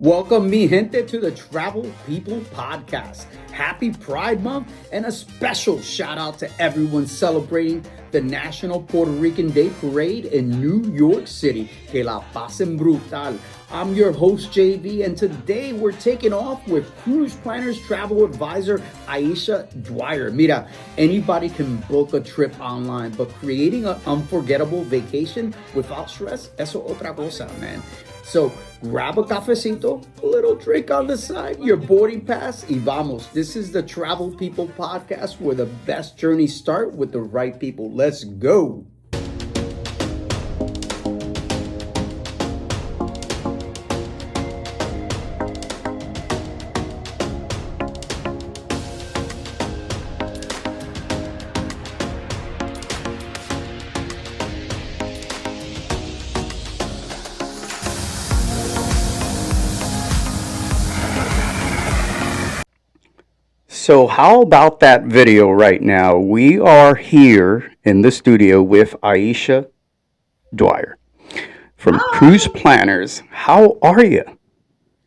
Welcome, mi gente, to the Travel People Podcast. Happy Pride Month and a special shout out to everyone celebrating the National Puerto Rican Day Parade in New York City. Que la pasen brutal. I'm your host, JV, and today we're taking off with Cruise Planners Travel Advisor Aisha Dwyer. Mira, anybody can book a trip online, but creating an unforgettable vacation without stress, eso otra cosa, man. So grab a cafecito, a little drink on the side, your boarding pass, y vamos. This is the Travel People Podcast where the best journeys start with the right people. Let's go. So how about that video right now? We are here in the studio with Aisha Dwyer from Cruise Hi, Planners. How are you?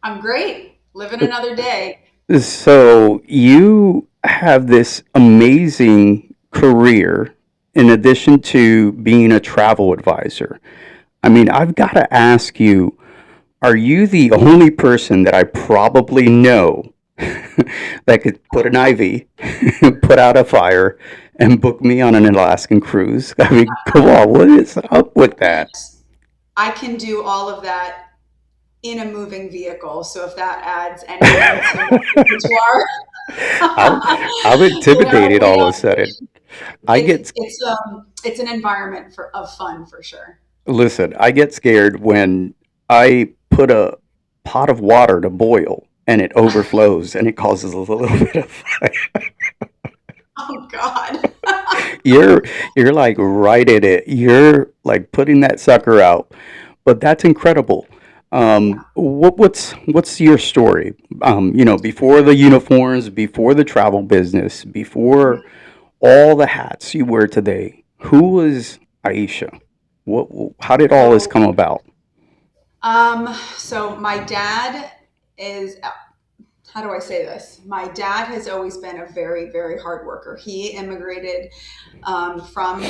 I'm great. Living another day. So you have this amazing career in addition to being a travel advisor. I mean, I've got to ask you, are you the only person that I probably know that could put an IV, put out a fire, and book me on an Alaskan cruise? I mean, come on, what is up with that? I can do all of that in a moving vehicle. So if that adds anything to my repertoire, I'm, I'm intimidated we all of a don't. sudden. I get It's an environment of fun for sure. Listen, I get scared when I put a pot of water to boil and it overflows and it causes a little bit of fire. Oh God. You're you're like right in it. You're like putting that sucker out. But that's incredible. Yeah. What's your story? Before the uniforms, before the travel business, before all the hats you wear today, who was Aisha? What how did all this So, come about? so my dad is how do I say this? My dad has always been a very, very hard worker. He immigrated from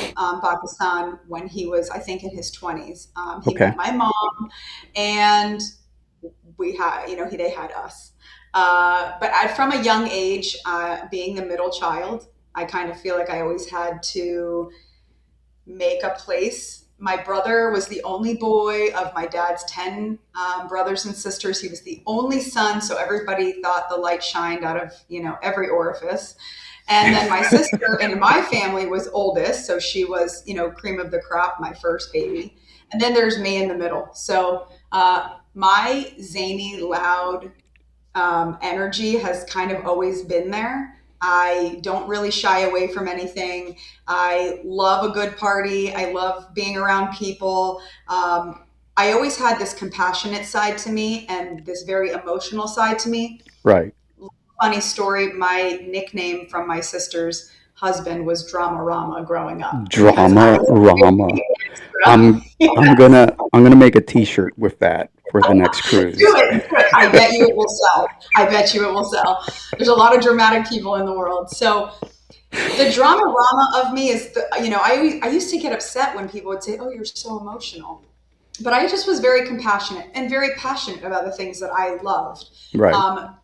Pakistan when he was, I think, in his 20s. He Okay. met my mom, and we had, they had us. From a young age, being the middle child, I kind of feel like I always had to make a place. My brother was the only boy of my dad's 10 brothers and sisters. He was the only son, so everybody thought the light shined out of, every orifice. And then my sister in my family was oldest, so she was, cream of the crop, my first baby. And then there's me in the middle. So my zany, loud energy has kind of always been there. I don't really shy away from anything. I love a good party. I love being around people. I always had this compassionate side to me and this very emotional side to me. Right. Funny story, my nickname from my sister's husband was Drama Rama growing up because I Drama was Rama. extra. I'm I'm gonna make a T-shirt with that for the next cruise. Do it. I bet you it will sell. I bet you it will sell. There's a lot of dramatic people in the world. So the drama rama of me is I used to get upset when people would say, "Oh, you're so emotional," but I just was very compassionate and very passionate about the things that I loved. Right. Um,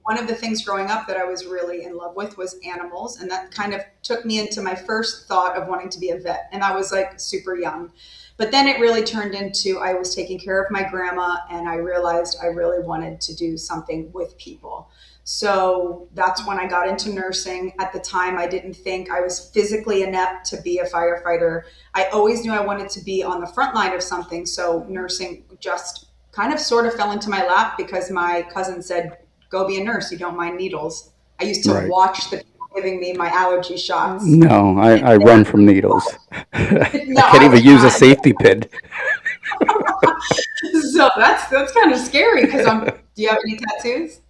One of the things growing up that I was really in love with was animals, and that kind of took me into my first thought of wanting to be a vet, and I was like super young. But then it really turned into I was taking care of my grandma, and I realized I really wanted to do something with people. So that's when I got into nursing. At the time, I didn't think I was physically inept to be a firefighter. I always knew I wanted to be on the front line of something. So nursing just kind of sort of fell into my lap because my cousin said, go be a nurse. You don't mind needles. I used to Right. watch the people giving me my allergy shots. No, I run from needles. No, I can't I even did use a not. safety pin. So that's kind of scary because do you have any tattoos?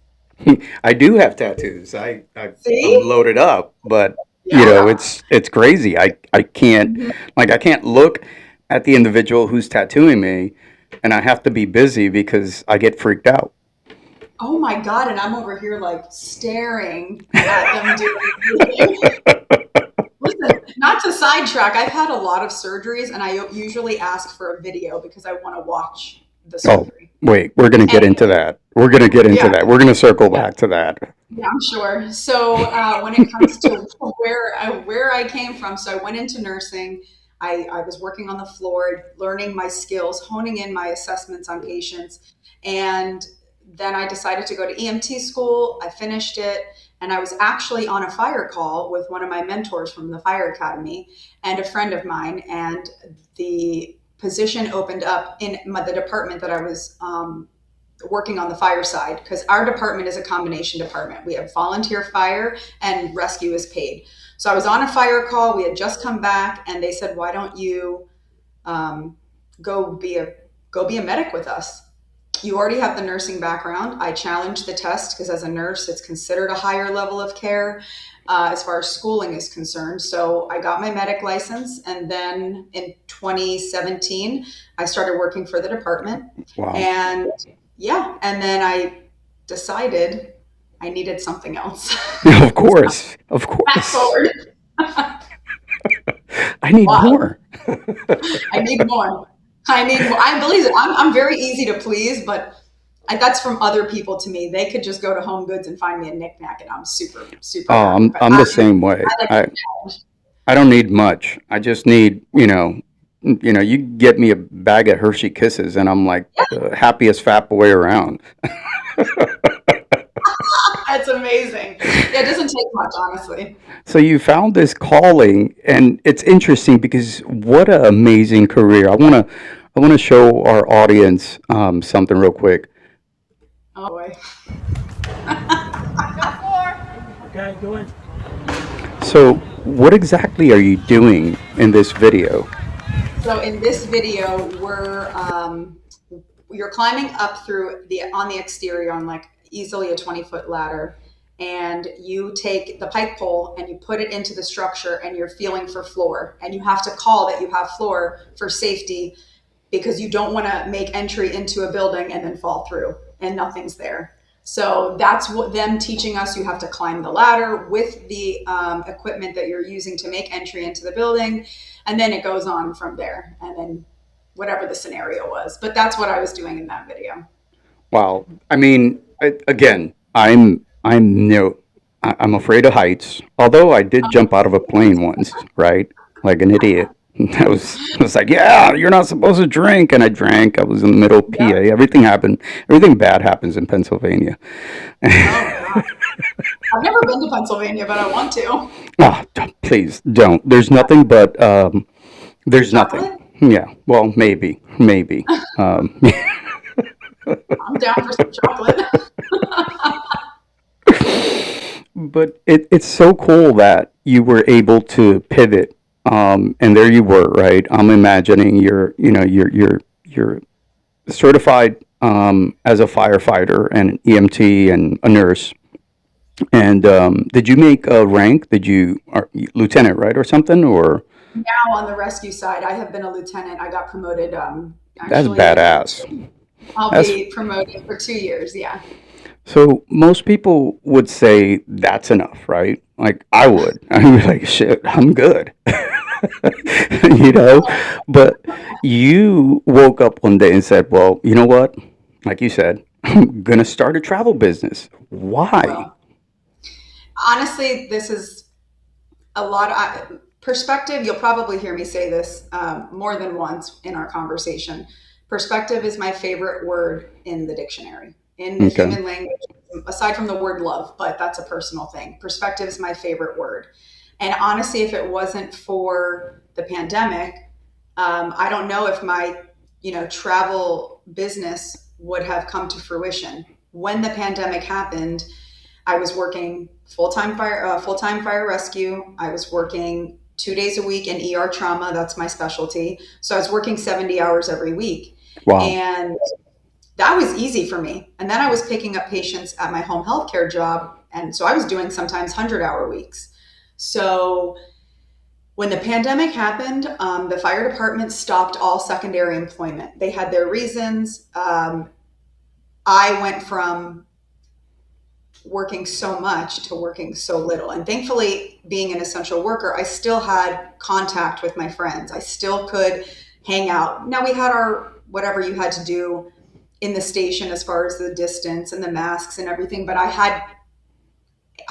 I do have tattoos. I'm See? loaded up, but Yeah. it's crazy. I can't Mhm. I can't look at the individual who's tattooing me, and I have to be busy because I get freaked out. Oh my God. And I'm over here like staring at them doing everything. Listen, not to sidetrack, I've had a lot of surgeries and I usually ask for a video because I want to watch the Oh, surgery. wait, we're going to get And into that. We're going to get into yeah, that. We're going to circle yeah, back to that. yeah, I'm sure. So when it comes to where I came from, so I went into nursing. I was working on the floor, learning my skills, honing in my assessments on patients, and then I decided to go to EMT school. I finished it, and I was actually on a fire call with one of my mentors from the fire academy and a friend of mine, and the position opened up in the department that I was working on the fire side, because our department is a combination department. We have volunteer fire and rescue is paid. So I was on a fire call. We had just come back, and they said, "Why don't you um, go be a go be a medic with us? You already have the nursing background." I challenged the test because as a nurse, it's considered a higher level of care as far as schooling is concerned. So I got my medic license, and then in 2017, I started working for the department. Wow. And yeah, and then I decided I needed something else. Of So course. Of fast course. forward, I need wow, more. I need more. I need more. I believe it. I'm very easy to please, but that's from other people to me. They could just go to Home Goods and find me a knickknack, and I'm super, super Oh, happy. But I'm the same way. I like I the challenge. I don't need much. I just need, you get me a bag of Hershey Kisses and I'm like Yeah, the happiest fat boy around. that's amazing. Yeah, it doesn't take much, honestly. So you found this calling, and it's interesting because what an amazing career. I want to show our audience something real quick. Oh boy. Okay, go in. So what exactly are you doing in this video? So in this video, you're climbing up through the on the exterior on like easily a 20-foot ladder, and you take the pike pole and you put it into the structure, and you're feeling for floor, and you have to call that you have floor for safety because you don't want to make entry into a building and then fall through and nothing's there. So that's what them teaching us. You have to climb the ladder with the equipment that you're using to make entry into the building, and then it goes on from there. And then whatever the scenario was. But that's what I was doing in that video. Wow. I mean, again, I'm no, I'm afraid of heights. Although I did jump out of a plane once, right? Like an idiot. I was like, yeah, you're not supposed to drink, and I drank. I was in the middle of Yep. PA. Everything happened. Everything bad happens in Pennsylvania. Oh God. I've never been to Pennsylvania, but I want to. Ah, please don't. There's nothing but there's nothing. Chocolate? Yeah. Well, maybe. Um, I'm down for some chocolate. But it's so cool that you were able to pivot, and there you were, right? I'm imagining you're certified as a firefighter and an EMT and a nurse. And did you make a rank? Did you are lieutenant, right, or something? Or Now on the rescue side, I have been a lieutenant. I got promoted that's actually badass. I'll That's be promoted for 2 years. Yeah. so most people would say that's enough, right? Like I would. I'd be like, shit, I'm good. you know? But you woke up one day and said, well, you know what? Like you said, I'm going to start a travel business. Why? Well, honestly, this is a lot of perspective. You'll probably hear me say this more than once in our conversation. Perspective is my favorite word in the dictionary, in the Okay. human language, aside from the word love, but that's a personal thing. Perspective is my favorite word. And honestly, if it wasn't for the pandemic, I don't know if my, travel business would have come to fruition. When the pandemic happened, I was working full-time fire rescue. I was working 2 days a week in ER trauma. That's my specialty. So I was working 70 hours every week. Wow. And that was easy for me. And then I was picking up patients at my home healthcare job. And so I was doing sometimes 100-hour weeks. So when the pandemic happened, the fire department stopped all secondary employment. They had their reasons. I went from working so much to working so little. And thankfully, being an essential worker, I still had contact with my friends. I still could hang out. Now we had our whatever you had to do in the station as far as the distance and the masks and everything, but I had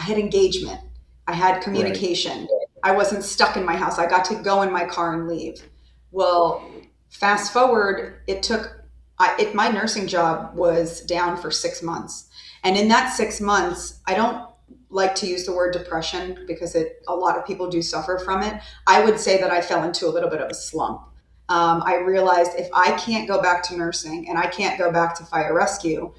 engagement. I had Right. communication. I wasn't stuck in my house. I got to go in my car and leave. Well, fast forward, it took my nursing job was down for 6 months. And in that 6 months, I don't like to use the word depression because a lot of people do suffer from it. I would say that I fell into a little bit of a slump. I realized if I can't go back to nursing and I can't go back to fire rescue,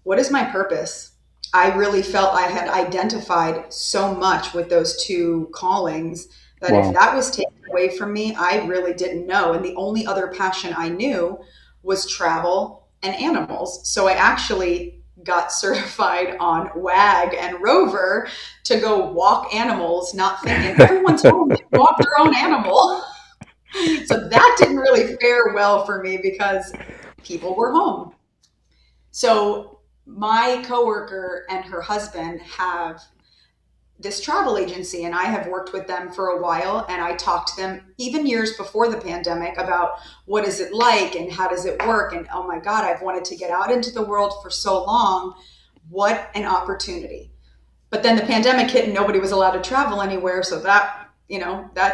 what is my purpose? I really felt I had identified so much with those two callings that if Wow. that was taken away from me, I really didn't know. And the only other passion I knew was travel and animals. So I actually got certified on WAG and Rover to go walk animals, not thinking everyone's home to walk their own animal. So that didn't really fare well for me because people were home. So my coworker and her husband have this travel agency, and I have worked with them for a while, and I talked to them even years before the pandemic about what is it like and how does it work, and oh my god, I've wanted to get out into the world for so long. What an opportunity. But then the pandemic hit and nobody was allowed to travel anywhere, so that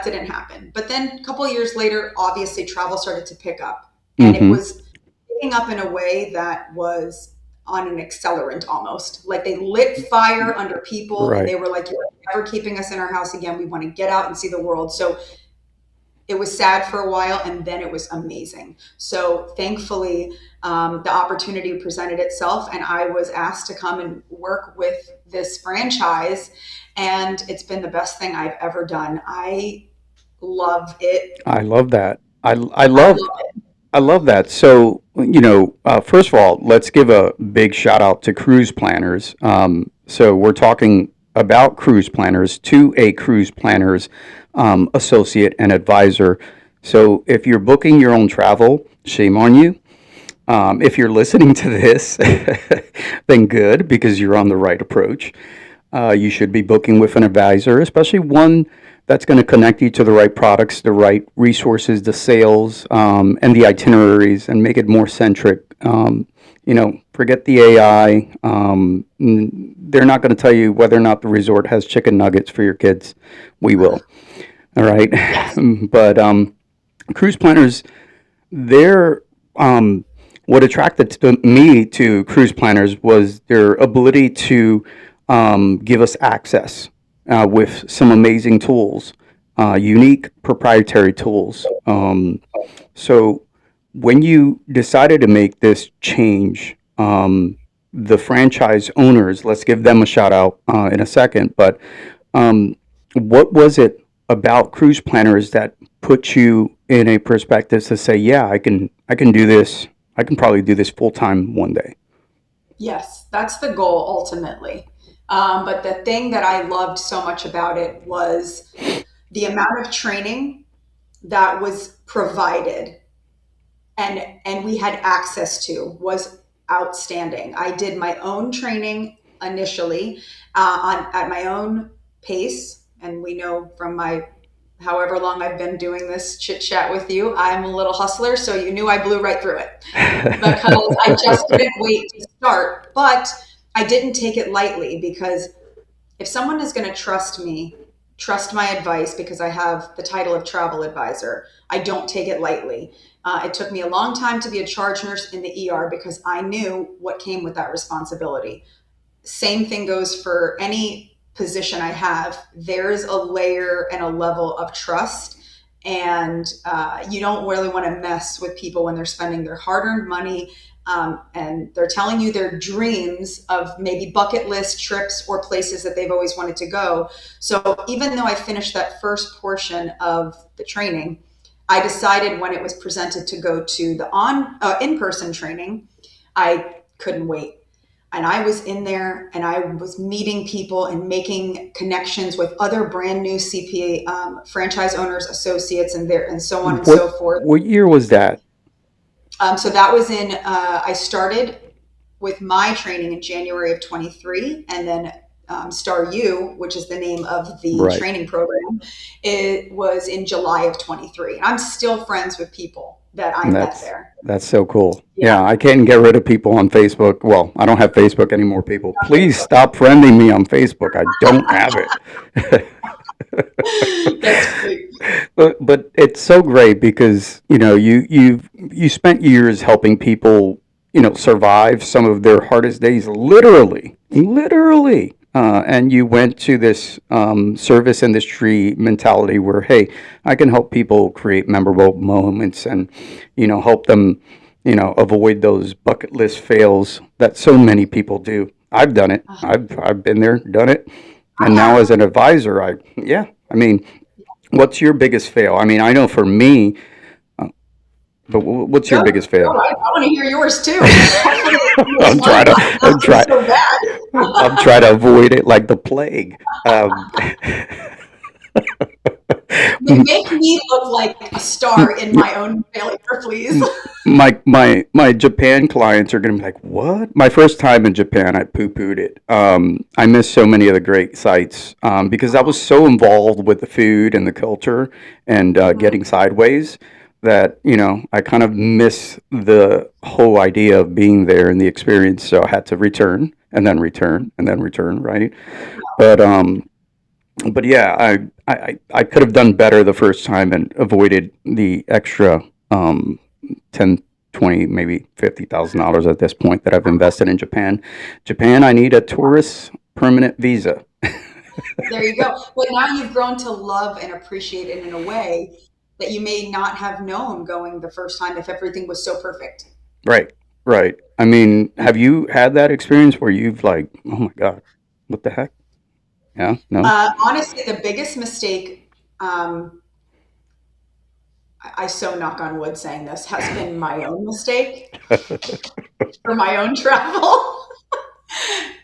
didn't happen. But then a couple of years later, obviously travel started to pick up, and it Mm-hmm. was picking up in a way that was on an accelerant almost. Like they lit fire under people and Right. they were like, you're never keeping us in our house again. We want to get out and see the world. So it was sad for a while and then it was amazing. So thankfully, the opportunity presented itself and I was asked to come and work with this franchise. And it's been the best thing I've ever done. I love it. I love that. I I love love it. I love that. So, first of all, let's give a big shout out to cruise planners. So, we're talking about cruise planners to a cruise planners associate and advisor. So, if you're booking your own travel, shame on you. If you're listening to this, then good because you're on the right approach. You should be booking with an advisor, especially one that's going to connect you to the right products, the right resources, the sales, and the itineraries, and make it more centric. Forget the AI. They're not going to tell you whether or not the resort has chicken nuggets for your kids. We will. All right. Yes. But cruise planners, they're what attracted me to cruise planners was their ability to give us access with some amazing tools, unique proprietary tools. So when you decided to make this change, the franchise owners, let's give them a shout out in a second, but um, what was it about cruise planners that put you in a perspective to say, yeah, I can do this. I can probably do this full time one day. Yes, that's the goal ultimately. But the thing that I loved so much about it was the amount of training that was provided and we had access to was outstanding. I did my own training initially at my own pace, and we know from my however long I've been doing this chit chat with you, I'm a little hustler, so you knew I blew right through it because I just couldn't wait to start. But I didn't take it lightly because if someone is going to trust me, trust my advice because I have the title of travel advisor, I don't take it lightly. It took me a long time to be a charge nurse in the ER because I knew what came with that responsibility. Same thing goes for any position I have. There's a layer and a level of trust. And you don't really want to mess with people when they're spending their hard earned money and they're telling you their dreams of maybe bucket list trips or places that they've always wanted to go. So even though I finished that first portion of the training, I decided when it was presented to go to the in-person training, I couldn't wait. And I was in there and I was meeting people and making connections with other brand new CPA franchise owners, associates, and so on and what so forth. what year was that? So that was in, I started with my training in January of 23, and then Star U, which is the name of the Right. training program, it was in July of 23. And I'm still friends with people that I And met there. that's so cool. Yeah. Yeah, I can't get rid of people on Facebook. Well, I don't have Facebook anymore, people. Please stop friending me on Facebook. I don't have it. That's great. But it's so great because you spent years helping people survive some of their hardest days, literally. And you went to this service industry mentality where, hey, I can help people create memorable moments and help them avoid those bucket list fails that so many people do. I've done it. I've been there, done it. I And now have. as an advisor, I mean, what's your biggest fail? I mean, I know for me, but what's your Go, biggest go. fail? I want to hear yours too. Hopefully, it's I'm trying mine, to, I'm not trying, so bad. I'm trying to avoid it like the plague. Make me look like a star in my own failure, please. My Japan clients are going to be like, "What?" My first time in Japan, I poo-pooed it. I missed so many of the great sites because I was so involved with the food and the culture and Mhm. getting sideways that I kind of miss the whole idea of being there and the experience. So I had to return and then return and then return, right? But yeah, I could have done better the first time and avoided the extra 10, 20, maybe $50,000 at this point that I've invested in Japan. Japan, I need a tourist permanent visa. There you go. But now you've grown to love and appreciate it in a way that you may not have known going the first time if everything was so perfect. Right, right. I mean, have you had that experience where you've like, oh my God, what the heck? Yeah, no? Honestly, the biggest mistake, um, I so knock on wood saying this, has been my own mistake for my own travel.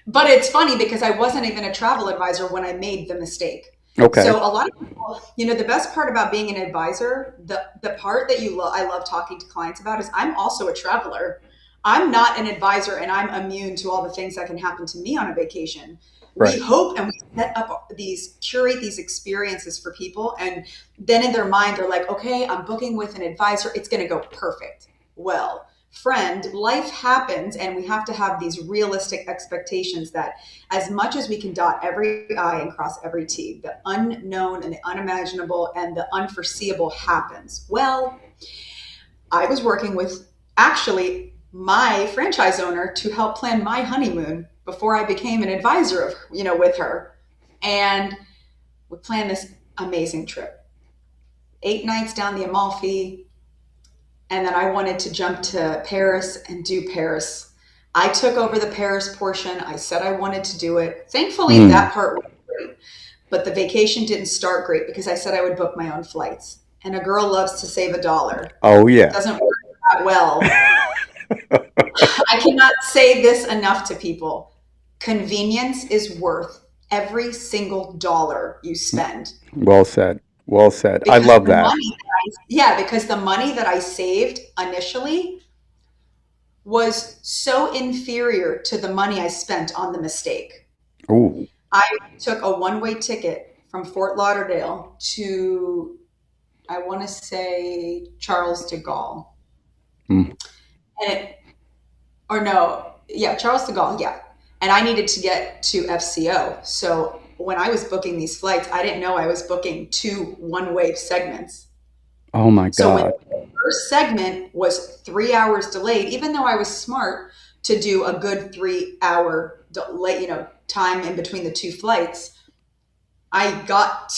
But it's funny because I wasn't even a travel advisor when I made the mistake. So Okay, a lot of people, the best part about being an advisor, the part that I love talking to clients about is I'm also a traveler. I'm not an advisor and I'm immune to all the things that can happen to me on a vacation. We right. hope and we set up curate these experiences for people. And then in their mind, they're like, okay, I'm booking with an advisor. It's going to go perfect. Well, friend, life happens and we have to have these realistic expectations that as much as we can dot every I and cross every T, the unknown and the unimaginable and the unforeseeable happens. Well, I was working with actually my franchise owner to help plan my honeymoon before I became an advisor of, with her. And we planned this amazing trip. 8 nights down the Amalfi, and then I wanted to jump to Paris and do Paris. I took over the Paris portion. I said I wanted to do it. Thankfully, Mm. that part went great, but the vacation didn't start great because I said I would book my own flights. And a girl loves to save a dollar. Oh yeah. Doesn't work that well. I cannot say this enough to people. Convenience is worth every single dollar you spend Well said. Well said. I because love that. because the money that I saved initially was so inferior to the money I spent on the mistake. Ooh. I took a one-way ticket from Fort Lauderdale to, I want to say, Charles de Gaulle. Mm. And it, or no, yeah, Charles de Gaulle, yeah. And I needed to get to FCO. So when I was booking these flights, I didn't know I was booking two one-way segments. Oh my So when God. the first segment was 3 hours delayed, even though I was smart to do a good 3 hour delay, time in between the two flights, I got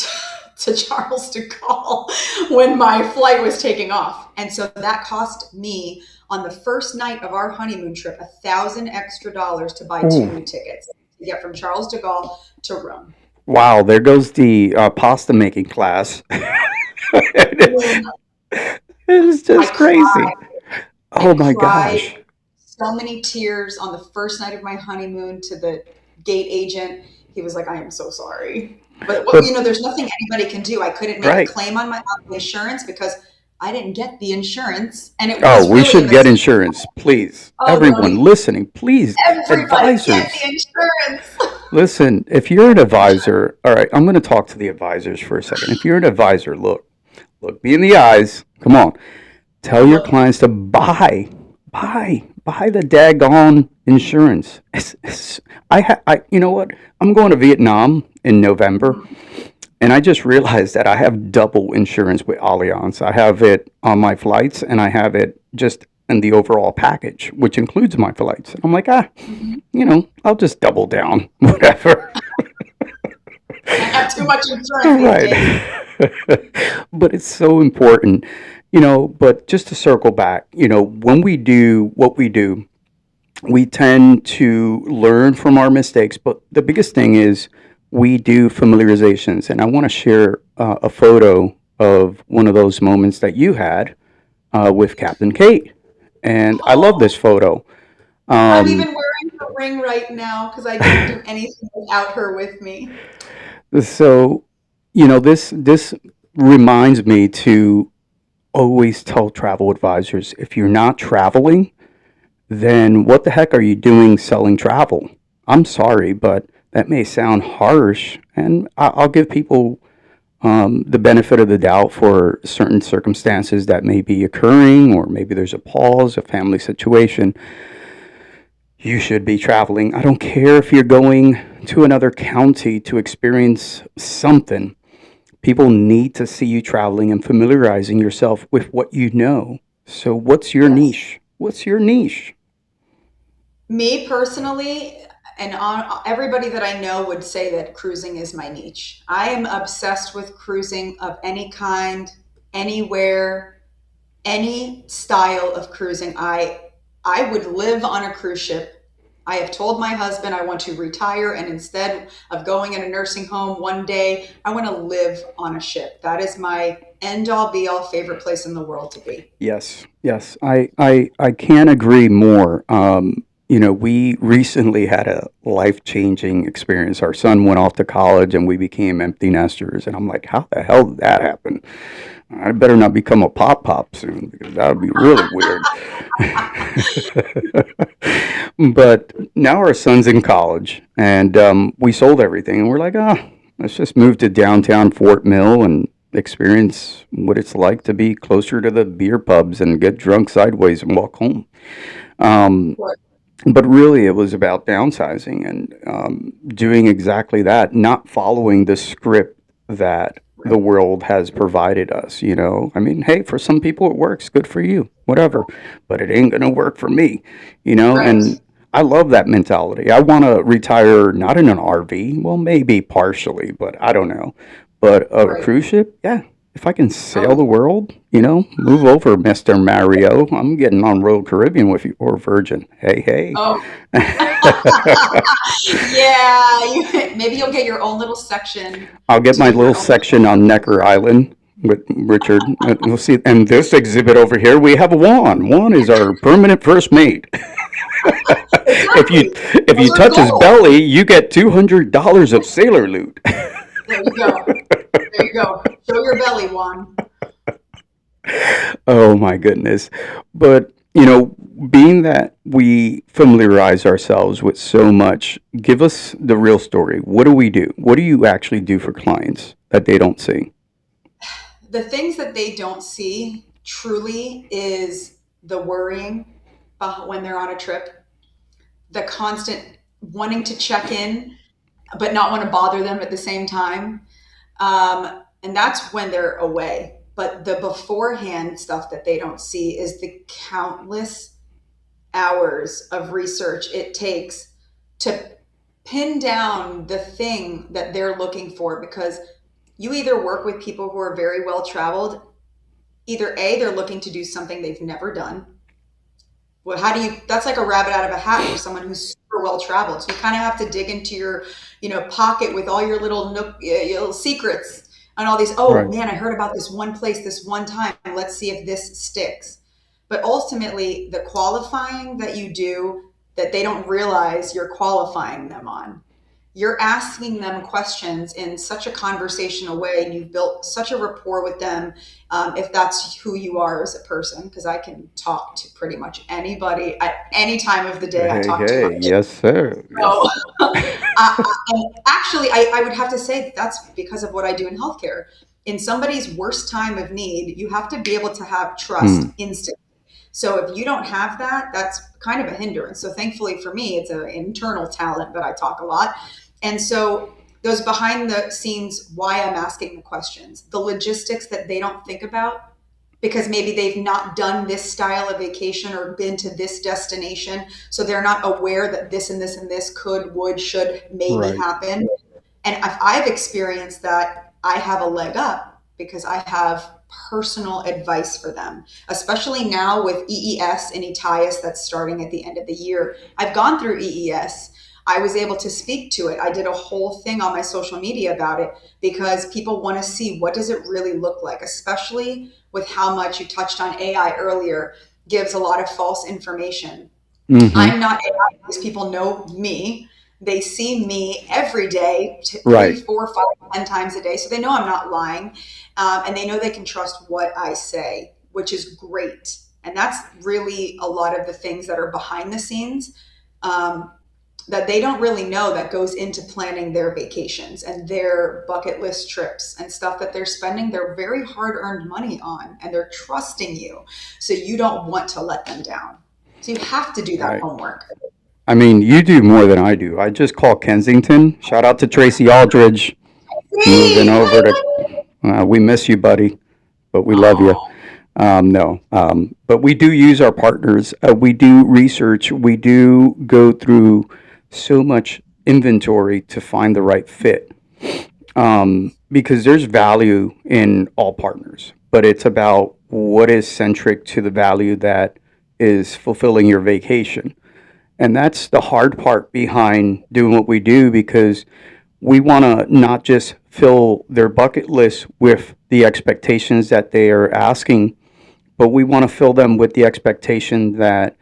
to Charles de Gaulle when my flight was taking off. And so that cost me on the first night of our honeymoon trip $1,000 extra to buy two Ooh. new tickets to get from Charles de Gaulle to Rome. Wow, there goes the pasta making class. I It's just crazy. cried. I Oh my cried gosh. so many tears on the first night of my honeymoon to the gate agent. He was like, I am so sorry. But But there's nothing anybody can do. I couldn't make a right. claim on my insurance because I didn't get the insurance, and it Oh, was we really in should get this. insurance, please. Oh, Everyone Tony, listening, please. everybody get Advisors, the insurance. listen, if you're an advisor, all right, I'm going to talk to the advisors for a second. If you're an advisor, look me in the eyes. Come on. Tell I'm your looking. clients to buy the daggone insurance. You know what? I'm going to Vietnam in November, and I just realized that I have double insurance with Allianz. I have it on my flights, and I have it just in the overall package, which includes my flights. And I'm like, Mhm. I'll just double down, whatever. I have too much insurance All these days. right. But it's so important, but just to circle back, when we do what we do, we tend to learn from our mistakes. But the biggest thing is we do familiarizations. And I want to share a photo of one of those moments that you had with Captain Kate. And I love this Oh, photo. I'm Um, even wearing her ring right now because I don't do anything without her with me. so, this reminds me to always tell travel advisors if you're not traveling, then what the heck are you doing selling travel? I'm sorry, but that may sound harsh, and I'll give people the benefit of the doubt for certain circumstances that may be occurring, or maybe there's a pause, a family situation. You should be traveling. I don't care if you're going to another county to experience something. People need to see you traveling and familiarizing yourself with what you know. So, what's your Yes. niche? What's your niche? Me personally, and everybody that I know would say that cruising is my niche. I am obsessed with cruising of any kind, anywhere, any style of cruising. I would live on a cruise ship. I have told my husband I want to retire, and instead of going in a nursing home one day, I want to live on a ship. That is my end all be all favorite place in the world to be. Yes, yes, I can't agree more. We recently had a life changing experience. Our son went off to college and we became empty nesters. And I'm like, how the hell did that happen? I better not become a pop soon because that would be really weird. But now our son's in college and we sold everything and we're like, let's just move to downtown Fort Mill and experience what it's like to be closer to the beer pubs and get drunk sideways and walk home. Um, but really, it was about downsizing and doing exactly that, not following the script that the world has provided us. I mean, hey, for some people it works, good for you, whatever, but it ain't gonna work for me. Right, And I love that mentality. I want to retire not in an RV, well, maybe partially, but I don't know. But a right. cruise ship, yeah. If I can sail Oh, the world, move over, Mister Mario. I'm getting on Royal Caribbean with you or Virgin. Hey, oh. hey. Yeah, maybe you'll get your own little section I'll get to my do little your own section on Necker Island with Richard. We'll see. And this exhibit over here, we have Juan. Juan is our permanent first mate. If you exactly. if you Those are touch his goals. belly, you get $200 of sailor loot. There you go. There you go. Show your belly, Juan. Oh my goodness. But, being that we familiarize ourselves with so much, give us the real story. What do we do? What do you actually do for clients that they don't see? The things that they don't see truly is the worrying when they're on a trip, the constant wanting to check in, but not want to bother them at the same time. And that's when they're away. But the beforehand stuff that they don't see is the countless hours of research it takes to pin down the thing that they're looking for, because you either work with people who are very well traveled. Either A, they're looking to do something they've never done. Well, how do you, that's like a rabbit out of a hat for someone who's super well traveled. So you kind of have to dig into your, pocket with all your little nook, your little secrets and all these. Oh Right. man, I heard about this one place this one time. Let's see if this sticks. But ultimately, the qualifying that you do that they don't realize you're qualifying them on you're asking them questions in such a conversational way, and you've built such a rapport with them. If that's who you are as a person, because I can talk to pretty much anybody at any time of the day. I Hey, talk to my hey, yes, sir. so, Yes. and actually, I would have to say that's because of what I do in healthcare. In somebody's worst time of need, you have to be able to have trust Mm, instantly. So if you don't have that, that's kind of a hindrance. So thankfully for me, it's an internal talent, but I talk a lot. And so those behind the scenes, why I'm asking the questions, the logistics that they don't think about because maybe they've not done this style of vacation or been to this destination. So they're not aware that this and this and this could, would, should, maybe right. happen. And if I've experienced that, I have a leg up because I have personal advice for them, especially now with EES and ETIAS that's starting at the end of the year. I've gone through EES. I was able to speak to it. I did a whole thing on my social media about it because people want to see what does it really look like, especially with how much you touched on AI earlier, gives a lot of false information. Hmm. I'm not AI because people know me. They see me every day, three, Right. 4, 5, 10 times a day. So they know I'm not lying. And they know they can trust what I say, which is great. And that's really a lot of the things that are behind the scenes um, that they don't really know that goes into planning their vacations and their bucket list trips and stuff that they're spending their very hard earned money on. And they're trusting you. So you don't want to let them down. So you have to do that Right. homework. I mean, you do more than I do. I just call Kensington. Shout out to Tracy Aldridge moving See, over to. We miss you, buddy, but we love you. oh, No, but we do use our partners. We do research. We do go through so much inventory to find the right fit. Because there's value in all partners, but it's about what is centric to the value that is fulfilling your vacation. And that's the hard part behind doing what we do because we want to not just fill their bucket list with the expectations that they are asking, but we want to fill them with the expectation that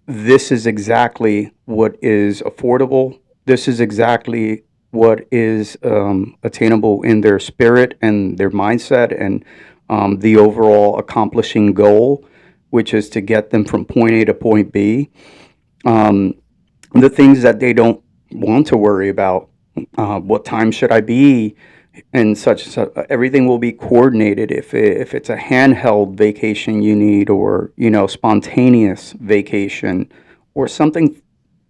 this is exactly what is affordable. This is exactly what is attainable in their spirit and their mindset and the overall accomplishing goal, which is to get them from point A to point B. Um, the things that they don't want to worry about. What time should I be? And such, so everything will be coordinated. If it's a handheld vacation you need, or spontaneous vacation, or something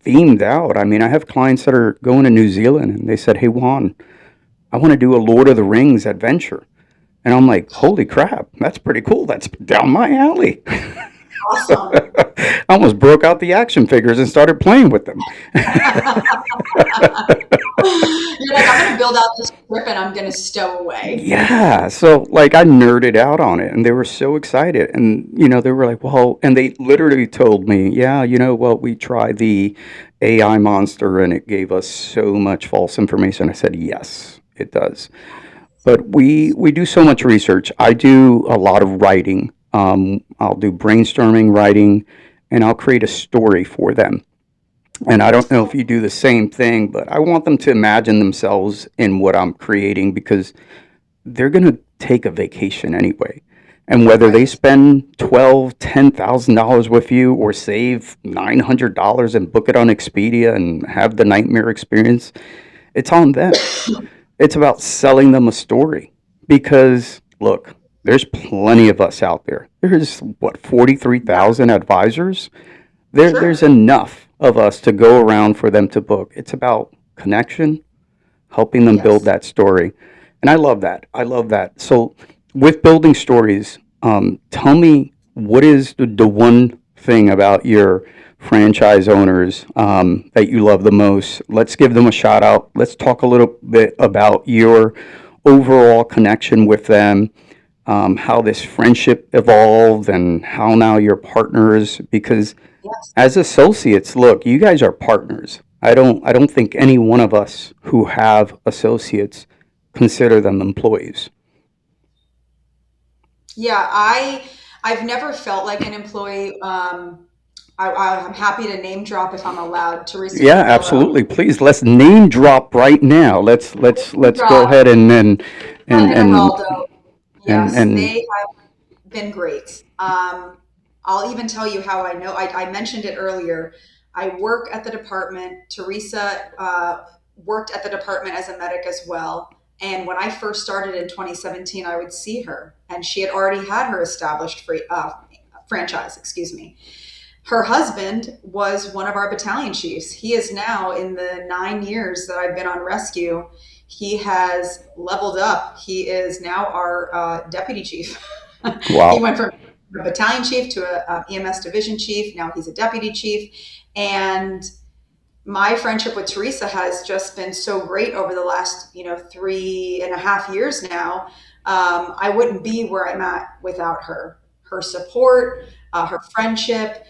themed out. I mean, I have clients that are going to New Zealand, and they said, "Hey Juan, I want to do a Lord of the Rings adventure." And I'm like, "Holy crap, that's pretty cool. That's down my alley." awesome. I almost broke out the action figures and started playing with them. You're like, I'm going to build out this trip and I'm going to stow away. Yeah, so like I nerded out on it and they were so excited. And they were like, "Well," and they literally told me, "Yeah, well, we tried the AI monster and it gave us so much false information." I said, "Yes, it does." But we do so much research. I do a lot of writing. I'll do brainstorming, writing, and I'll create a story for them. And I don't know if you do the same thing, but I want them to imagine themselves in what I'm creating because they're going to take a vacation anyway. And whether they Right. spend $10,000 with you or save $900 and book it on Expedia and have the nightmare experience, it's on them. It's about selling them a story because look, there's plenty of us out there. There's what, Yeah, 43,000 advisors. There's sure. enough of us to go around for them to book. It's about connection, helping them build Yes. that story. And I love that. I love that. So, with building stories, tell me what is the one thing about your franchise owners that you love the most? Let's give them a shout out. Let's talk a little bit about your overall connection with them, how this friendship evolved, and how now you're partners. Because Yes. as associates, look, you guys are partners. I don't think any one of us who have associates consider them employees. Yeah, I've never felt like an employee. I'm happy to name drop if I'm allowed. Teresa Yeah, Carrillo. absolutely. Please, let's name drop right now. Name Let's go drop. ahead and Eva and Giraldo. Yes, and they have been great. I'll even tell you how I know. I mentioned it earlier. I work at the department. Teresa worked at the department as a medic as well. And when I first started in 2017, I would see her, and she had already had her established franchise. Excuse me. Her husband was one of our battalion chiefs. He is now, in the 9 years that I've been on rescue, he has leveled up. He is now our deputy chief. He wow. went from a battalion chief to a EMS division chief. Now he's a deputy chief. And my friendship with Teresa has just been so great over the last, 3.5 years now. I wouldn't be where I'm at without her. Her support, her friendship.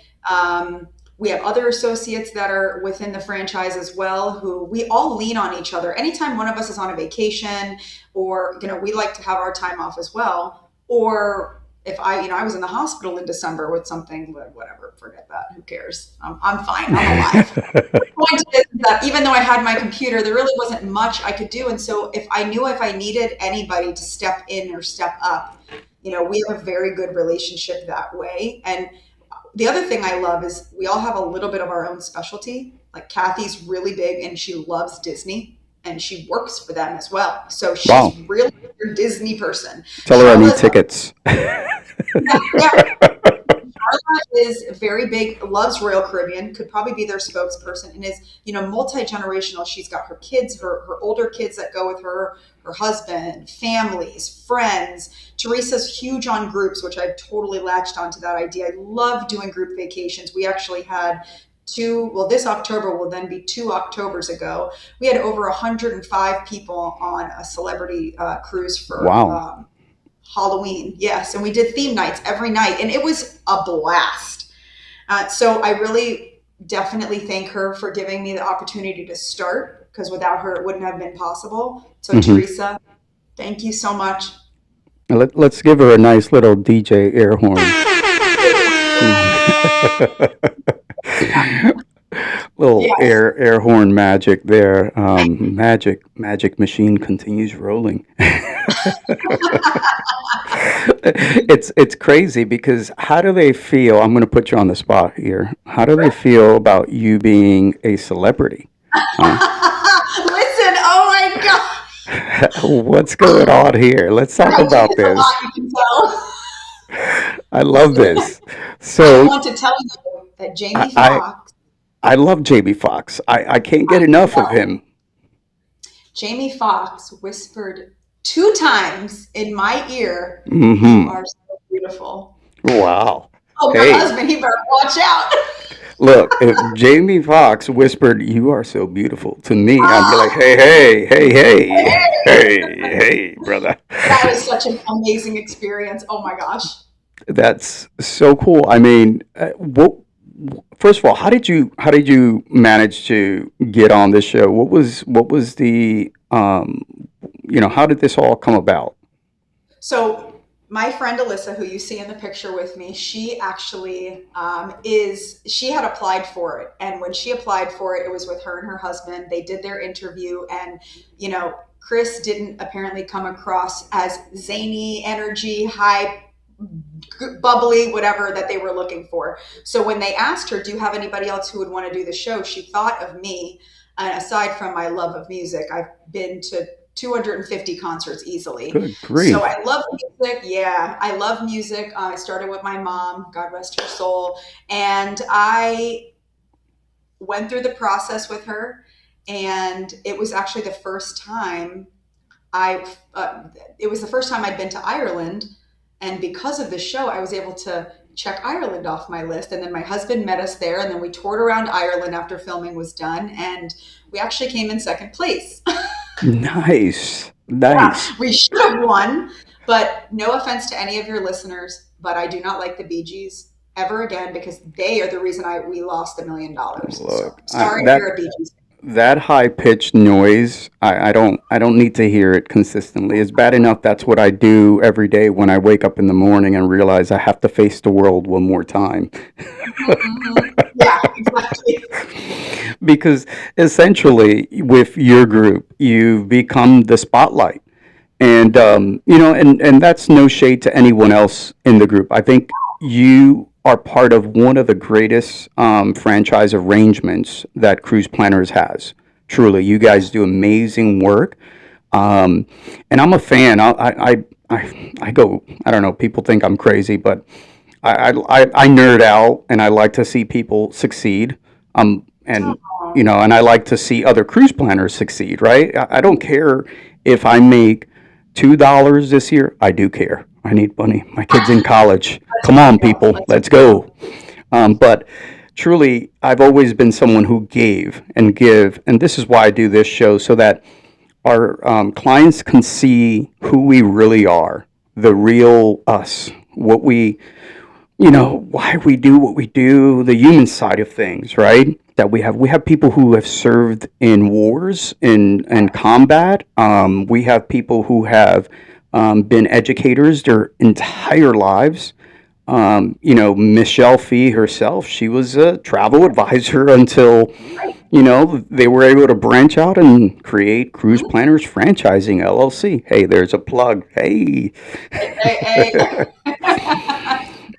We have other associates that are within the franchise as well, who we all lean on each other. Anytime one of us is on a vacation, or we like to have our time off as well. Or if I was in the hospital in December with something, whatever, forget that. Who cares? I'm fine. I'm alive. Point is that even though I had my computer, there really wasn't much I could do. And so if I needed anybody to step in or step up, we have a very good relationship that way. And the other thing I love is we all have a little bit of our own specialty. Like Kathy's really big and she loves Disney and she works for them as well. So Wow. she's really a Disney person. Tell her I need Charlotte's tickets. yeah, is very big, loves Royal Caribbean, could probably be their spokesperson, and is, multi-generational. She's got her kids, her older kids that go with her, her husband, families, friends. Teresa's huge on groups, which I've totally latched onto that idea. I love doing group vacations. We actually had two, well, this October will then be 2 Octobers ago. We had over 105 people on a celebrity cruise for Wow. Halloween, yes, and we did theme nights every night, and it was a blast. So I really definitely thank her for giving me the opportunity to start, because without her, it wouldn't have been possible. So Hmm. Teresa, thank you so much. Let's give her a nice little DJ air horn. Little Yes. air horn magic there. Magic machine continues rolling. It's crazy because how do they feel? I'm going to put you on the spot here. How do they feel about you being a celebrity? Huh? Listen, oh my God. What's going on here? Let's talk I do about this a lot, this. you can tell. I love Listen, this. I So want to tell you that I Jamie I, Foxx, I love Jamie Foxx. I can't I get enough of know, him. Jamie Foxx whispered 2 times in my ear, "You Hmm. are so beautiful." Wow. Oh, your Hey, husband, he better watch out. look, if Jamie Foxx whispered, "You are so beautiful" to me, I'd be like, Ah, "Hey, hey, hey, hey, hey, hey, brother." that was such an amazing experience. Oh my gosh. That's so cool. I mean, what? First of all, how did you manage to get on this show? What was the how did this all come about? So my friend Alyssa, who you see in the picture with me, she actually she had applied for it, and when she applied for it, it was with her and her husband. They did their interview, and Chris didn't apparently come across as zany, energy, high, bubbly, whatever that they were looking for. So when they asked her, "Do you have anybody else who would want to do the show?" She thought of me. And aside from my love of music, I've been to 250 concerts easily. Good So grief. I love music. Yeah, I love music. I started with my mom, God rest her soul. And I went through the process with her. And it was actually the first time I, it was the first time I'd been to Ireland. And because of the show, I was able to check Ireland off my list. And then my husband met us there. And then we toured around Ireland after filming was done. And we actually came in second place. Nice. Yeah, Nice. we should have won. But no offense to any of your listeners, but I do not like the Bee Gees ever again because they are the reason we lost $1 million. So Look, sorry if that you're a Bee Gees. that high pitched noise, I don't need to hear it consistently. It's bad enough that's what I do every day when I wake up in the morning and realize I have to face the world one more time. Mm-hmm. Yeah, exactly. Because essentially with your group you've become the spotlight, and and that's no shade to anyone else in the group. I think you are part of one of the greatest franchise arrangements that Cruise Planners has. Truly, you guys do amazing work, um, and I'm a fan. I go. I don't know. People think I'm crazy, but I nerd out, and I like to see people succeed. And and I like to see other cruise planners succeed. Right? I don't care if I make $2 this year. I do care. I need money. My kid's in college. Let's Come on, go. people, Let's let's go. go. But truly, I've always been someone who gave and give, and this is why I do this show so that our clients can see who we really are, the real us, what we, why we do what we do, the human side of things, right? That we have people who have served in wars, in combat. We have people who have been educators their entire lives. Michelle Fee herself, she was a travel advisor until Right. they were able to branch out and create Cruise Planners Franchising LLC. Hey, there's a plug. Hey. Hey,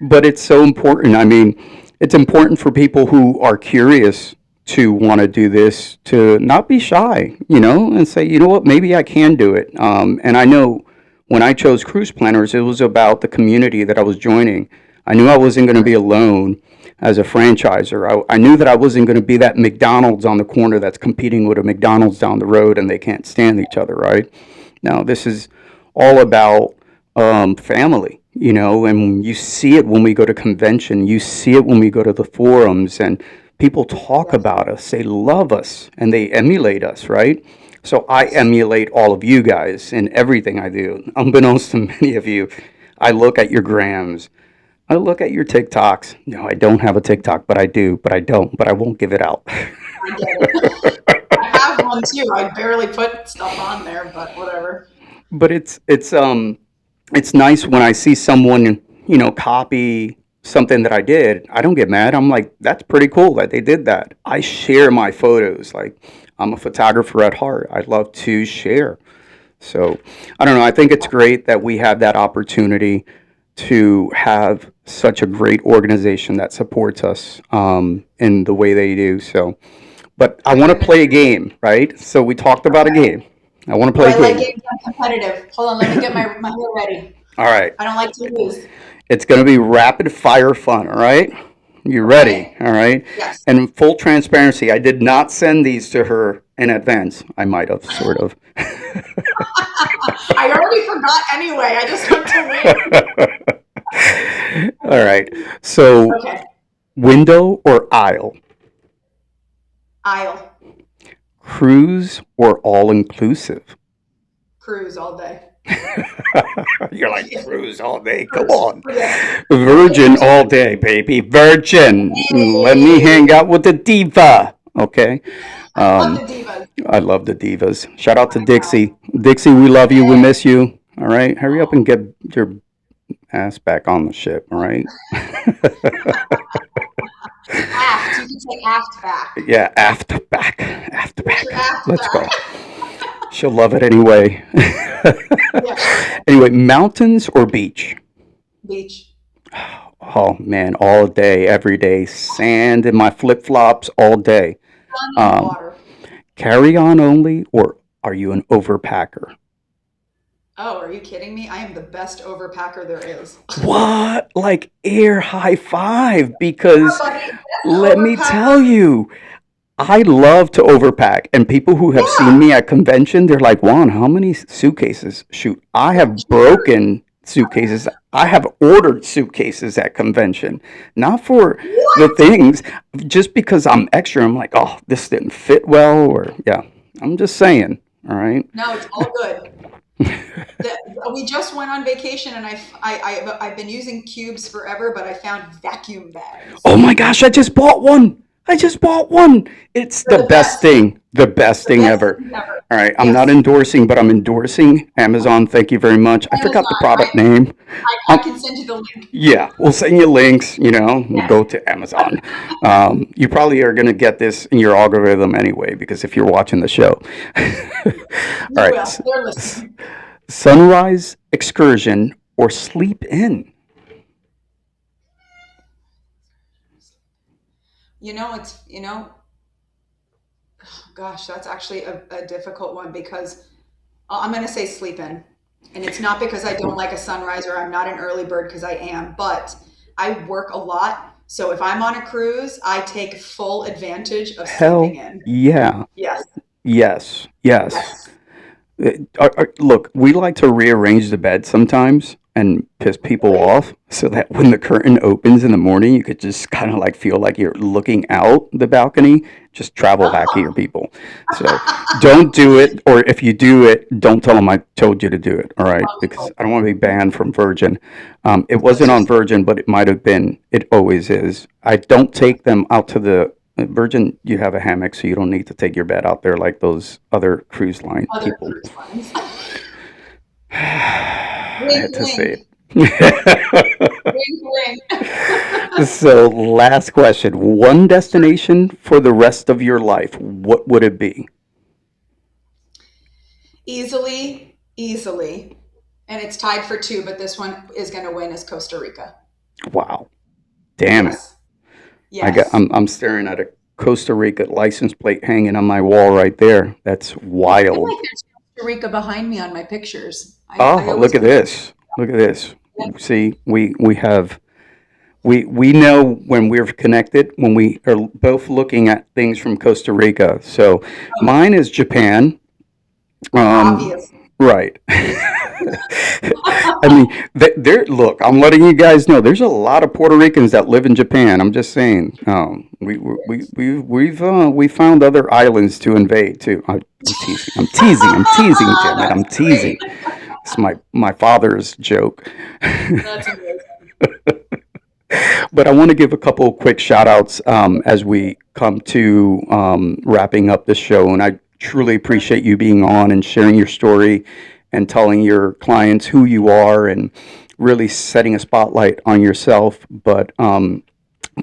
But it's so important. I mean, it's important for people who are curious to want to do this to not be shy, and say, you know what, maybe I can do it. And I know when I chose Cruise Planners, it was about the community that I was joining. I knew I wasn't going to be alone as a franchiser. I knew that I wasn't going to be that McDonald's on the corner that's competing with a McDonald's down the road and they can't stand each other, right? Now, this is all about family, and you see it when we go to convention, you see it when we go to the forums, and people talk yes. about us, they love us, and they emulate us, right? So I emulate all of you guys in everything I do. Unbeknownst to many of you, I look at your grams, I look at your TikToks. No, I don't have a TikTok, but I do, but I don't, but I won't give it out. I get it. I have one too. I barely put stuff on there, but whatever. But it's nice when I see someone, copy something that I did. I don't get mad. I'm like, that's pretty cool that they did that. I share my photos. Like, I'm a photographer at heart. I love to share. So, I don't know. I think it's great that we have that opportunity to have such a great organization that supports us in the way they do. So, but I I want to couldn't play a agree more. game, right? So we talked about a Okay. game. I want to Oh, play a I like game. games. I'm competitive. Hold on, let me get my hair ready. All right. I don't like to lose. It's going to be rapid fire fun, all right? You ready? Okay. All right. Yes. And full transparency, I did not send these to her in advance. I might have, sort of. I already forgot anyway. I just want to win. All right. So, Okay. window or aisle? Aisle. Cruise or all inclusive? Cruise all day. You're like, cruise all day. Come Cruise. on. Forget it. Virgin Virgin. all day, baby. Virgin. Let me hang Hey. out with the diva. Okay. I love Um, the divas. I love the divas. Shout out to I know. Dixie. Dixie, we love you. We Hey. miss you. All right. Hurry up and get your ass back on the ship. All right. Aft. You can say aft back. Yeah. After back. After Get your back. aft Let's back. go. She'll love it anyway. Yeah, she will. Anyway, mountains or beach? Beach. Oh man, all day, every day. Sand in my flip flops all day. Sun and Um, water. carry on only, or are you an overpacker? Oh, are you kidding me? I am the best overpacker there is. What? Like air high five, Yeah, because buddy. Best let me tell overpacker. you, I love to overpack. And people who have seen Yeah. me at convention, they're like, Juan, how many suitcases? Shoot, I have broken suitcases. I have ordered suitcases at convention, not for the What? things, just because I'm extra. I'm like, oh, this didn't fit well, or yeah, I'm just saying. All right. No, it's all good. We just went on vacation and I've been using cubes forever, but I found vacuum bags. Oh my gosh, I just bought one. I just bought one. It's They're the the best best. thing. The best The thing best ever. thing ever. All right, I'm not Yes. endorsing, but I'm endorsing Amazon. Thank you very much. I forgot the Amazon. product name. I Um, can send you the link. yeah, we'll send you links. Yes. Go to Amazon. You probably are going to get this in your algorithm anyway, because if you're watching the show. All You right, will. They're listening. sunrise excursion or sleep in. Gosh, that's actually a difficult one because I'm going to say sleep in. And it's not because I don't like a sunrise or I'm not an early bird because I am, but I work a lot. So if I'm on a cruise, I take full advantage of sleeping Hell in. yeah. Yes. Yes. Yes. Yes. Look, we like to rearrange the bed sometimes and piss people Really? off so that when the curtain opens in the morning, you could just kind of like feel like you're looking out the balcony. Just travel hack your people. So don't do it, or if you do it, don't tell them I told you to do it. All right, because I don't want to be banned from Virgin. It That's wasn't on just Virgin, but it might have been. It always is. I don't take them out to the Virgin. You have a hammock, so you don't need to take your bed out there like those other cruise line other people. cruise lines. I Wink, had to say wink. it. Wink, wink. So, last question. One destination for the rest of your life, what would it be? Easily, easily. And it's tied for two, but this one is going to win is Costa Rica. Wow. Damn it. Yes. Yes. I'm staring at a Costa Rica license plate hanging on my wall right there. That's I feel wild. like there's Costa Rica behind me on my pictures. I Oh, always look at forget. this. Look at this. See, we have we know when we're connected when we are both looking at things from Costa Rica. So mine is Japan. Um, Obvious. right. I mean, there. Look, I'm letting you guys know. There's a lot of Puerto Ricans that live in Japan. I'm just saying. We found other islands to invade too. I'm teasing. I'm teasing. I'm teasing. Damn it! I'm That's teasing. great. It's my father's joke. That's amazing. But I want to give a couple of quick shout outs as we come to wrapping up this show. And I truly appreciate you being on and sharing your story and telling your clients who you are and really setting a spotlight on yourself. But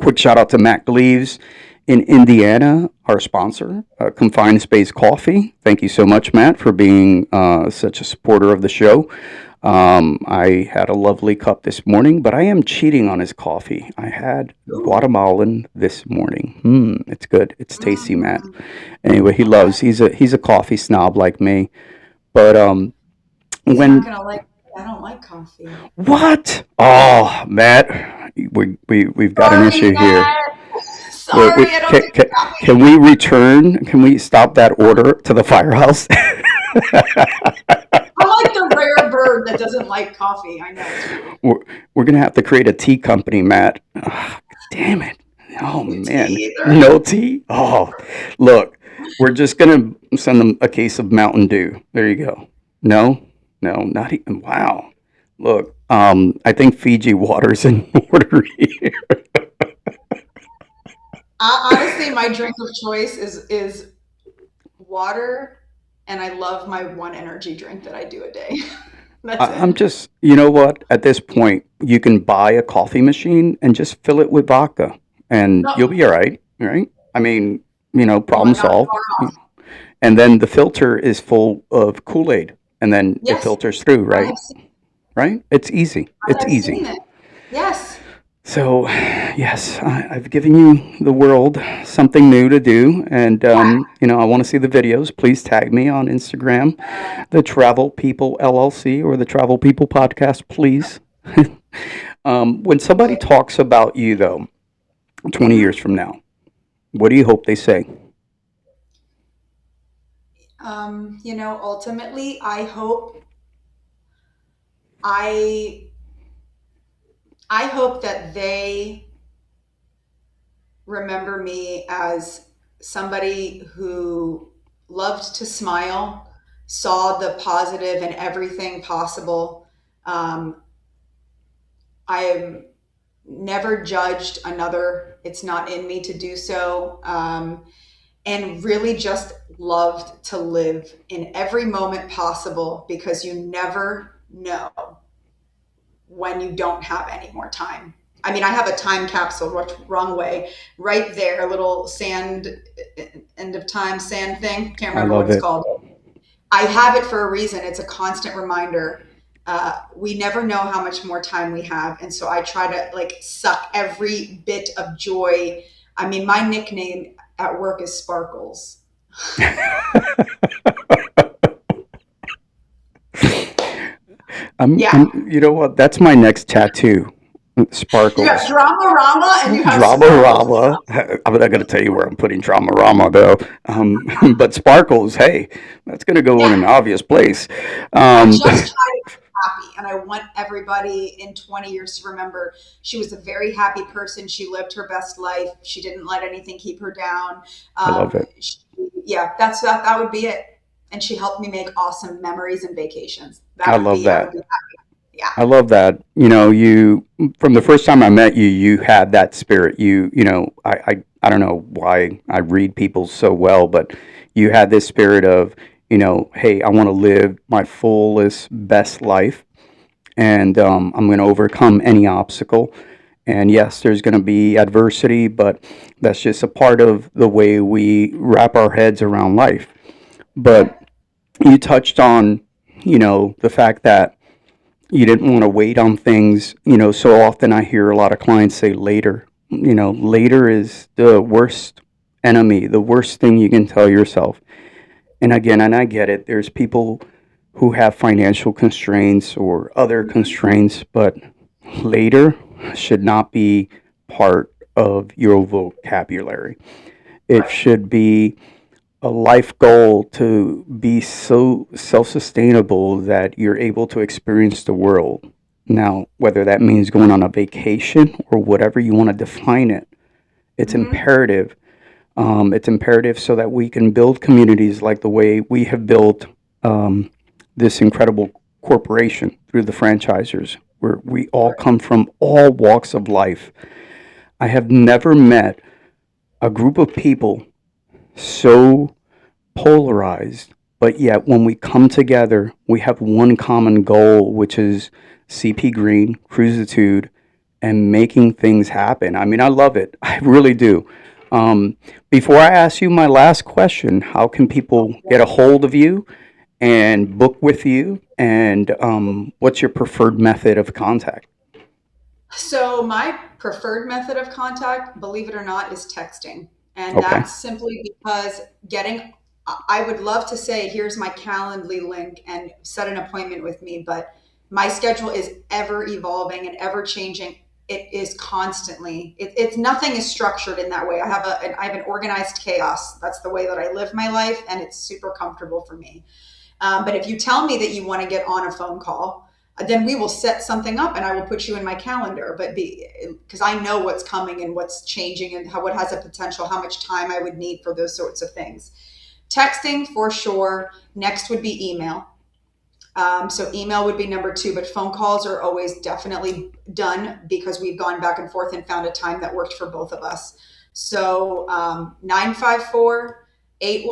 quick shout out to Matt Gleaves in Indiana, our sponsor, Confined Space Coffee. Thank you so much, Matt, for being such a supporter of the show. I had a lovely cup this morning, but I am cheating on his coffee. I had Ooh. Guatemalan this morning. It's good. It's tasty, Matt. Mm, Anyway, he okay. loves. He's a coffee snob like me. But He's not when gonna like. I don't like coffee. what? Oh, Matt, we've got an Sorry, issue here. Matt. Sorry, I don't drink Can coffee. we return? Can we stop that order to the firehouse? I'm like the rare bird that doesn't like coffee. I know it's weird. we're, we're gonna have to create a tea company, Matt. Ugh, damn it! Oh No man, tea either. no tea. Oh, look, we're just gonna send them a case of Mountain Dew. There you go. No, no, not even. Wow. Look, I think Fiji water's in order here. Honestly, my drink of choice is water, and I love my one energy drink that I do a day. That's I'm it. just, you know what? At this point, you can buy a coffee machine and just fill it with vodka, and No, you'll be all right. Right? I mean, you problem are not solved. far off. And then the filter is full of Kool Aid, and then it Yes, filters through. I Right? have seen. Right? It's easy. It's I've easy. seen it. Yes. So, yes, I've given you the world something new to do, and Yeah. I want to see the videos. Please tag me on Instagram, the Travel People LLC or the Travel People Podcast, please. When somebody Okay. talks about you, though, 20 years hmm from now, what do you hope they say? Ultimately, I I hope that they remember me as somebody who loved to smile, saw the positive in everything possible. Um, I am never judged another. It's not in me to do so. And really just loved to live in every moment possible because you never know when you don't have any more time. I mean, I have a time capsule, wrong way, right there, a little sand, end of time sand thing. Can't I remember what love it's it. called. I have it for a reason. It's a constant reminder. We never know how much more time we have. And so I try to like suck every bit of joy. I mean, my nickname at work is Sparkles. Yeah. You know what? That's my next tattoo. You have Sparkles. Drama Rama and you have Drama Sparkles. Rama. I'm not going to tell you where I'm putting Drama Rama though. But Sparkles, hey, that's going to go in Yeah. an obvious place. I Um, just try to be happy. And I want everybody in 20 years to remember she was a very happy person. She lived her best life. She didn't let anything keep her down. I love it. She, yeah, that would be it. And she helped me make awesome memories and vacations. I love I would that. be happy. Yeah. I love that. You know, you from the first time I met you, you had that spirit. I don't know why I read people so well, but you had this spirit of, hey, I want to live my fullest, best life, and I'm going to overcome any obstacle. And yes, there's going to be adversity, but that's just a part of the way we wrap our heads around life. But Yep. you touched on, the fact that you didn't want to wait on things. So often I hear a lot of clients say later. Later is the worst enemy, the worst thing you can tell yourself. And again, and I get it, there's people who have financial constraints or other constraints, but later should not be part of your vocabulary. It Right. should be a life goal to be so self sustainable that you're able to experience the world. Now, whether that means going on a vacation or whatever you want to define it, it's Hmm. imperative. It's imperative so that we can build communities like the way we have built this incredible corporation through the franchisers, where we all come from all walks of life. I have never met a group of people so polarized, but yet when we come together, we have one common goal, which is CP Green, Cruisitude, and making things happen. I mean, I love it. I really do. Before I ask you my last question, how can people get a hold of you and book with you? And what's your preferred method of contact? So my preferred method of contact, believe it or not, is texting. And Okay. that's simply because I would love to say, here's my Calendly link and set an appointment with me, but my schedule is ever evolving and ever changing. It is constantly, it's nothing is structured in that way. I have an organized chaos. That's the way that I live my life, and it's super comfortable for me. But if you tell me that you want to get on a phone call, then we will set something up and I will put you in my calendar. But because I know what's coming and what's changing and what has a potential, how much time I would need for those sorts of things. Texting for sure. Next would be email. So email would be number two, but phone calls are always definitely done because we've gone back and forth and found a time that worked for both of us. So 954 is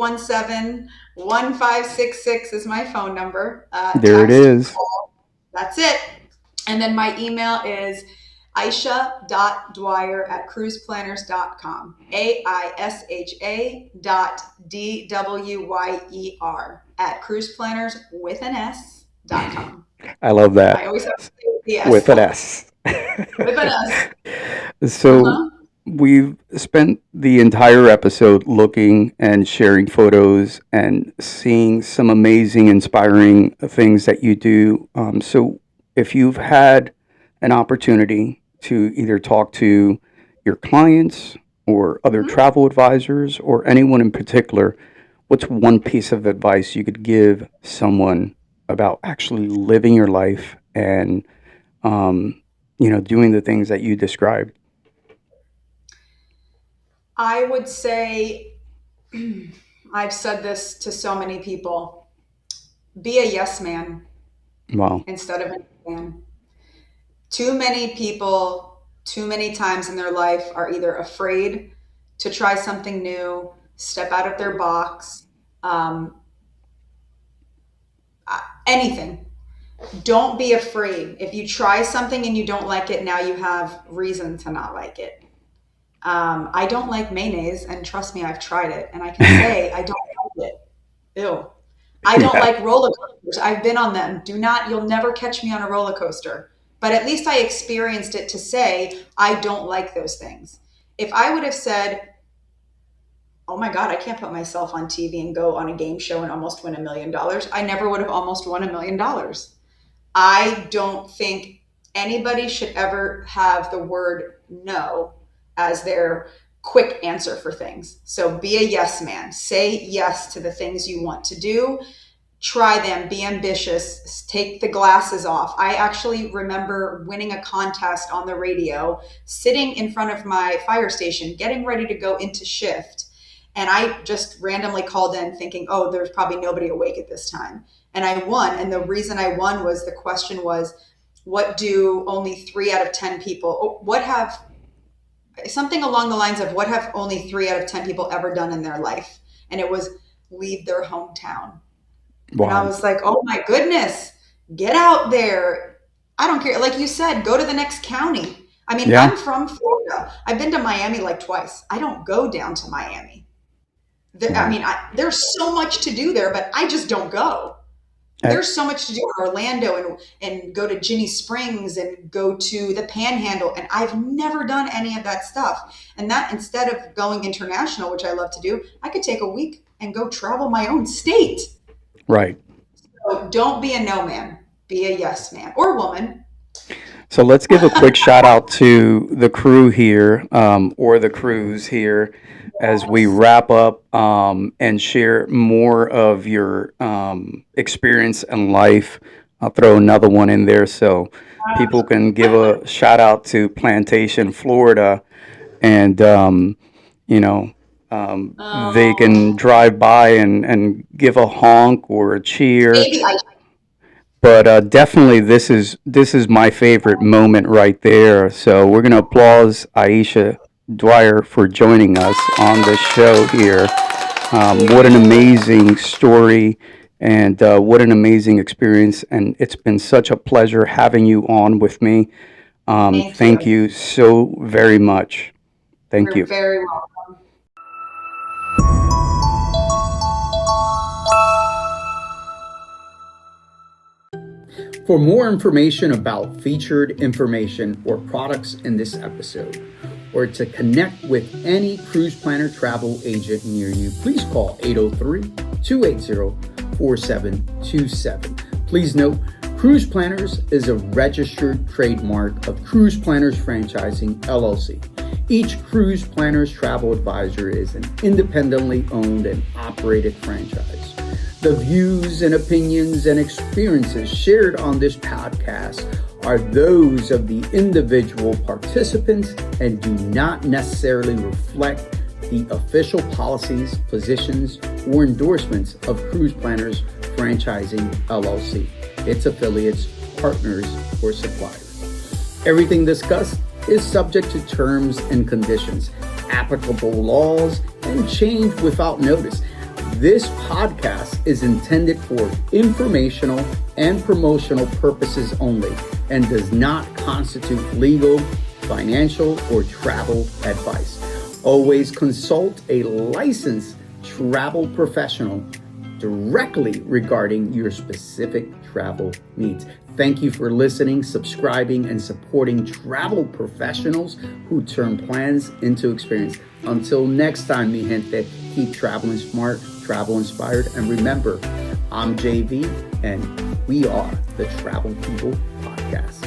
my phone number. There it Text, is. call, that's it. And then my email is Aisha.Dwyer at cruiseplanners.com. Aisha.Dwyer at cruiseplanners with an S.com. I love that. I always have to say with the S. With an S. With an S. So Uh-huh. we've spent the entire episode looking and sharing photos and seeing some amazing, inspiring things that you do. So if you've had an opportunity to either talk to your clients or other Mhm. travel advisors or anyone in particular, what's one piece of advice you could give someone about actually living your life and doing the things that you described? I would say, I've said this to so many people, be a yes man Wow. instead of a no man. Too many people, too many times in their life, are either afraid to try something new, step out of their box, um, anything. Don't be afraid. If you try something and you don't like it, now you have reason to not like it. I don't like mayonnaise, and trust me, I've tried it, and I can say I don't like it. Ew. I don't Yeah. like roller coasters. I've been on them. You'll never catch me on a roller coaster. But at least I experienced it to say I don't like those things. If I would have said, oh my God, I can't put myself on TV and go on a game show and almost win $1 million, I never would have almost won $1 million. I don't think anybody should ever have the word no as their quick answer for things. So be a yes man. Say yes to the things you want to do. Try them, be ambitious, take the glasses off. I actually remember winning a contest on the radio, sitting in front of my fire station, getting ready to go into shift. And I just randomly called in thinking, oh, there's probably nobody awake at this time. And I won. And the reason I won was the question was, what do only 3 out of 10 people, something along the lines of what have only 3 out of 10 people ever done in their life? And it was leave their hometown. Wow. And I was like, oh my goodness, get out there. I don't care. Like you said, go to the next county. I mean, Yeah. I'm from Florida. I've been to Miami like twice. I don't go down to Miami. I mean, there's so much to do there, but I just don't go. There's so much to do in Orlando and go to Ginny Springs and go to the Panhandle. And I've never done any of that stuff. And that instead of going international, which I love to do, I could take a week and go travel my own state. Right. So don't be a no man, be a yes man or woman. So let's give a quick shout out to the crew here, or the crews here, as we wrap up and share more of your experience in life. I'll throw another one in there so people can give a shout out to Plantation, Florida, and they can drive by and give a honk or a cheer. Maybe I But definitely, this is my favorite moment right there. So we're gonna applause Aisha Dwyer for joining us on the show here. What an amazing story, and what an amazing experience! And it's been such a pleasure having you on with me. Thank you. you so very much. Thank You're you. very welcome. For more information about featured information or products in this episode, or to connect with any cruise planner travel agent near you, please call 803-280-4727. Please note, Cruise Planners is a registered trademark of Cruise Planners Franchising, LLC. Each Cruise Planners Travel Advisor is an independently owned and operated franchise. The views and opinions and experiences shared on this podcast are those of the individual participants and do not necessarily reflect the official policies, positions, or endorsements of Cruise Planners Franchising, LLC, its affiliates, partners, or suppliers. Everything discussed is subject to terms and conditions, applicable laws, and change without notice. This podcast is intended for informational and promotional purposes only and does not constitute legal, financial, or travel advice. Always consult a licensed travel professional directly regarding your specific travel needs. Thank you for listening, subscribing, and supporting travel professionals who turn plans into experience. Until next time, mi gente, keep traveling smart, travel inspired, and remember, I'm JV, and we are the Travel People Podcast.